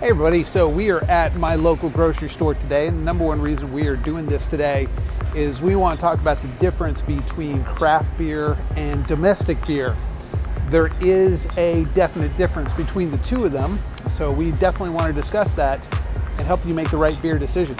Hey everybody, so we are at my local grocery store today, and the number one reason we are doing this today is we want to talk about the difference between craft beer and domestic beer. There is a definite difference between the two of them, so we definitely want to discuss that and help you make the right beer decisions.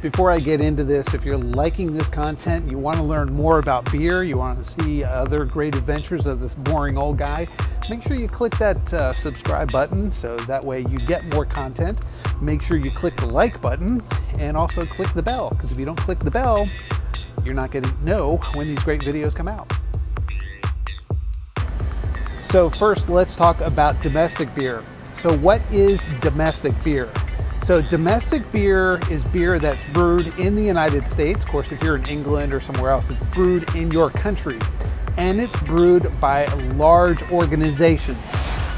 Before I get into this, if you're liking this content, you want to learn more about beer, you want to see other great adventures of this boring old guy, make sure you click that subscribe button so that way you get more content. Make sure you click the like button and also click the bell, because if you don't click the bell, you're not going to know when these great videos come out. So first, let's talk about domestic beer. So what is domestic beer? So domestic beer is beer that's brewed in the United States. Of course, if you're in England or somewhere else, it's brewed in your country. And it's brewed by large organizations.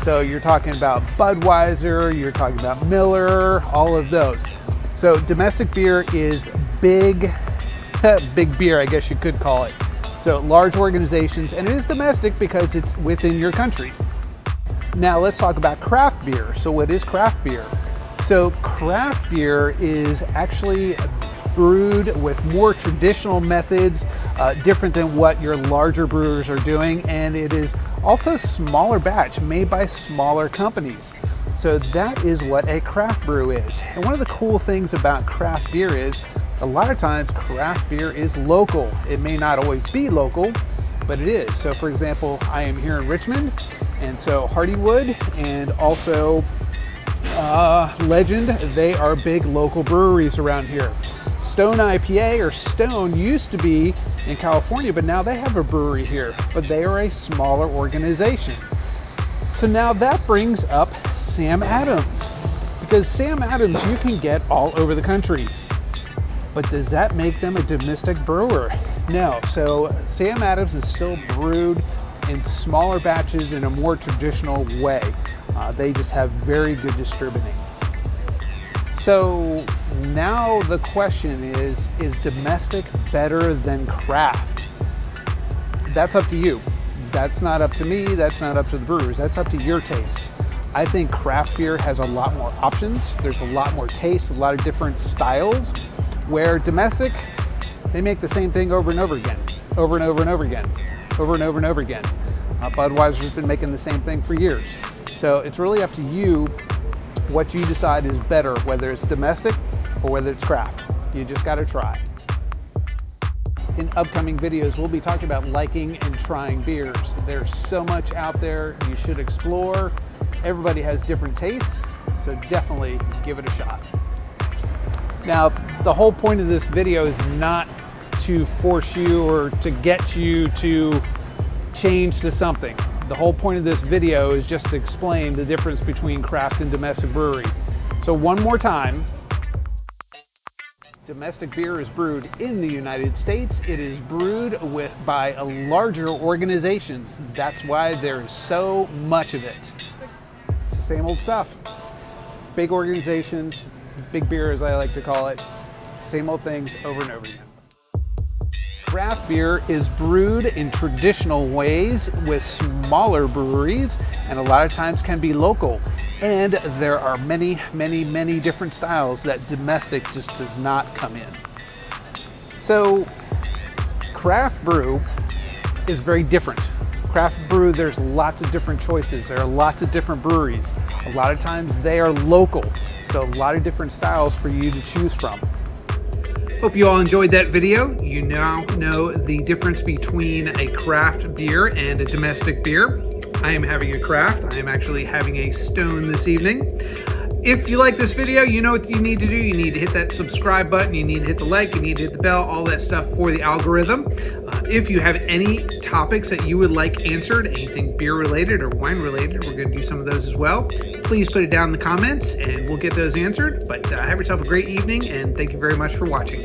So you're talking about Budweiser, you're talking about Miller, all of those. So domestic beer is big beer, I guess you could call it. So large organizations, and it is domestic because it's within your country. Now let's talk about craft beer. So what is craft beer? So craft beer is actually brewed with more traditional methods, different than what your larger brewers are doing, and it is also smaller batch, made by smaller companies. So that is what a craft brew is. And one of the cool things about craft beer is a lot of times craft beer is local. It may not always be local, but it is. So for example, I am here in Richmond, and so Hardywood and also Legend, they are big local breweries around here. Stone IPA, or Stone, used to be in California, but now they have a brewery here, but they are a smaller organization. So now that brings up Sam Adams, because Sam Adams you can get all over the country, but does that make them a domestic brewer? No. So Sam Adams is still brewed in smaller batches in a more traditional way. They just have very good distributing. So now the question is domestic better than craft? That's up to you. That's not up to me, that's not up to the brewers, that's up to your taste. I think craft beer has a lot more options, there's a lot more taste, a lot of different styles, where domestic, they make the same thing over and over again, over and over and over again, over and over and over again. Budweiser's been making the same thing for years. So it's really up to you what you decide is better, whether it's domestic or whether it's craft. You just got to try. In upcoming videos, we'll be talking about liking and trying beers. There's so much out there you should explore. Everybody has different tastes, so definitely give it a shot. Now, the whole point of this video is not to force you or to get you to change to something. The whole point of this video is just to explain the difference between craft and domestic brewery. So one more time, domestic beer is brewed in the United States. It is brewed by larger organizations. That's why there's so much of it. It's the same old stuff. Big organizations, big beer as I like to call it, same old things over and over again. Craft beer is brewed in traditional ways with smaller breweries, and a lot of times can be local. And there are many, many, many different styles that domestic just does not come in. So craft brew is very different. Craft brew, there's lots of different choices. There are lots of different breweries. A lot of times they are local, so a lot of different styles for you to choose from. Hope you all enjoyed that video. You now know the difference between a craft beer and a domestic beer. I am having a craft. I am actually having a Stone this evening. If you like this video, you know what you need to do. You need to hit that subscribe button. You need to hit the like. You need to hit the bell, all that stuff for the algorithm. If you have any topics that you would like answered, anything beer related or wine related, we're going to do some of those as well. Please put it down in the comments and we'll get those answered. But have yourself a great evening, and thank you very much for watching.